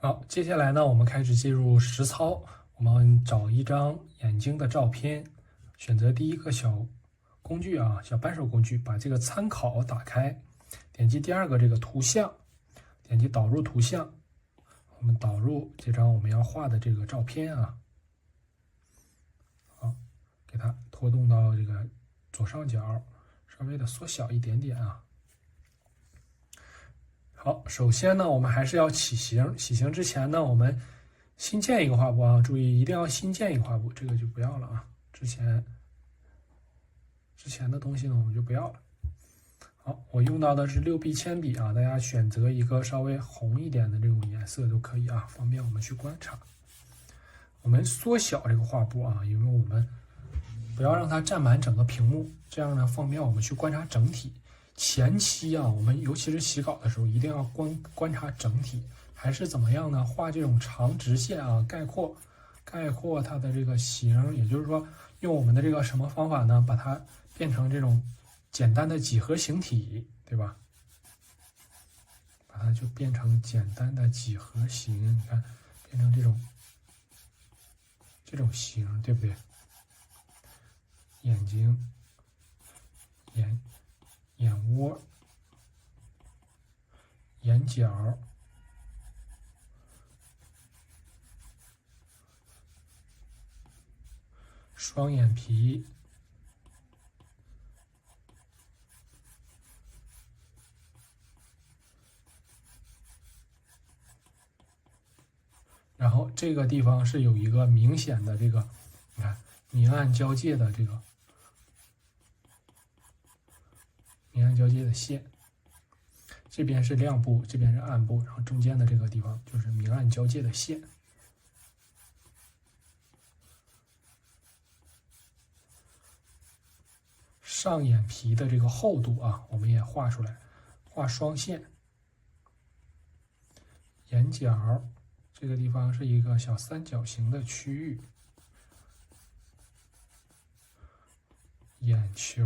好，接下来呢，我们开始进入实操。我们找一张眼睛的照片，选择第一个小工具啊，小扳手工具，把这个参考打开，点击第二个这个图像，点击导入图像，我们导入这张我们要画的这个照片啊，好，给它拖动到这个左上角，稍微的缩小一点点啊。好，首先呢，我们还是要起形。起形之前呢，我们新建一个画布啊，注意一定要新建一个画布，这个就不要了啊。之前的东西呢，我们就不要了。好，我用到的是6B 铅笔啊，大家选择一个稍微红一点的这种颜色都可以啊，方便我们去观察。我们缩小这个画布啊，因为我们不要让它占满整个屏幕，这样呢方便我们去观察整体。前期啊，我们尤其是起稿的时候，一定要观察整体，还是怎么样呢？画这种长直线啊，概括它的这个形，也就是说，用我们的这个什么方法呢？把它变成这种简单的几何形体，对吧？把它就变成简单的几何形，你看，变成这种形，对不对？眼睛、眼窝、眼角、双眼皮、然后这个地方是有一个明显的这个，你看明暗交界的这个明暗交界的线，这边是亮部，这边是暗部，然后中间的这个地方就是明暗交界的线。上眼皮的这个厚度啊，我们也画出来，画双线。眼角这个地方是一个小三角形的区域，眼球。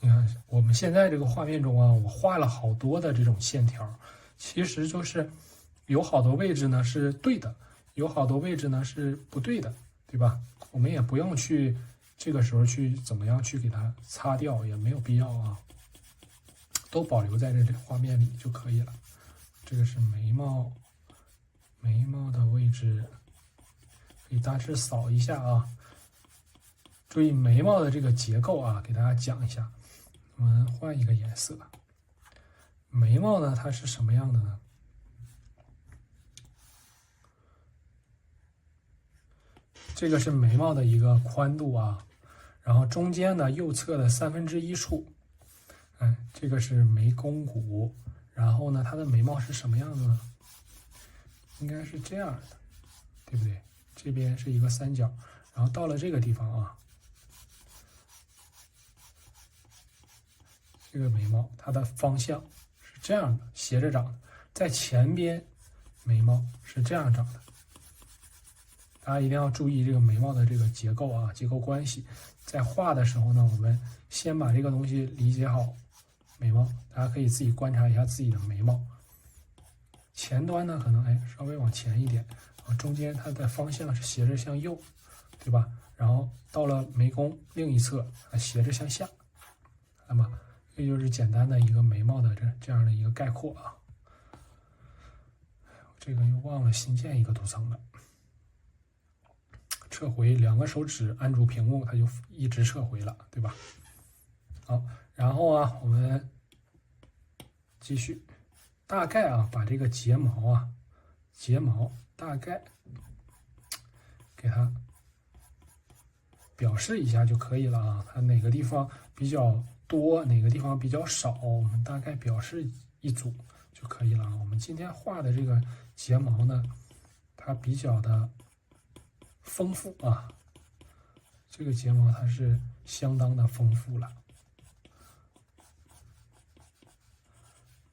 你看，我们现在这个画面中啊，我画了好多的这种线条，其实就是有好多位置呢是对的，有好多位置呢是不对的，对吧？我们也不用去这个时候去怎么样去给它擦掉，也没有必要啊，都保留在这画面里就可以了。这个是眉毛的位置，可以大致扫一下啊。注意眉毛的这个结构啊，给大家讲一下。我们换一个颜色，眉毛呢，它是什么样的呢？这个是眉毛的一个宽度啊，然后中间呢右侧的1/3处，这个是眉弓骨，然后呢它的眉毛是什么样的呢？应该是这样的，对不对？这边是一个三角，然后到了这个地方啊。这个眉毛它的方向是这样的，斜着长的，在前边眉毛是这样长的。大家一定要注意这个眉毛的这个结构啊，结构关系。在画的时候呢，我们先把这个东西理解好。眉毛，大家可以自己观察一下自己的眉毛。前端呢，可能稍微往前一点，中间它的方向是斜着向右，对吧？然后到了眉弓另一侧，斜着向下。那么这就是简单的一个眉毛的这样的一个概括啊。这个又忘了新建一个图层了。撤回2个手指按住屏幕，它就一直撤回了，对吧？好，然后啊，我们继续，大概啊，把这个睫毛大概给它表示一下就可以了啊。它哪个地方比较多，哪个地方比较少，我们大概表示一组就可以了啊。我们今天画的这个睫毛呢，它比较的丰富啊，这个睫毛它是相当的丰富了。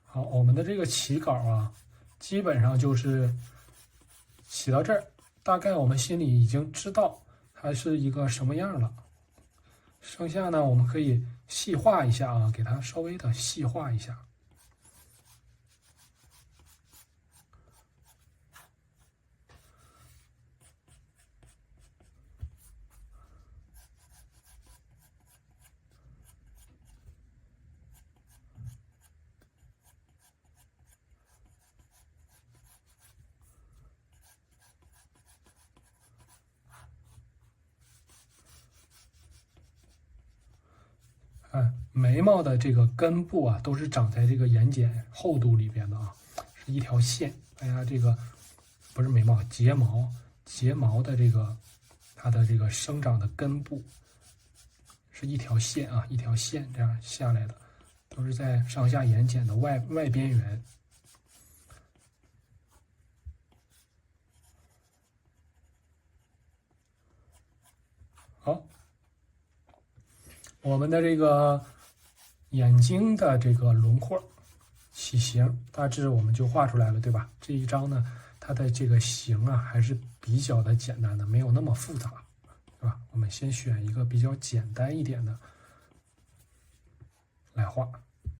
好，我们的这个起稿啊，基本上就是起到这儿，大概我们心里已经知道它是一个什么样了。剩下呢，我们可以细化一下啊，给它稍微的细化一下。眉毛的这个根部啊，都是长在这个眼睑厚度里边的啊，是一条线。大家这个不是眉毛，睫毛的这个它的这个生长的根部是一条线啊，一条线这样下来的，都是在上下眼睑的外边缘。好，我们的这个眼睛的这个轮廓起形，大致我们就画出来了，对吧？这一张呢，它的这个形啊还是比较的简单的，没有那么复杂，对吧？我们先选一个比较简单一点的来画。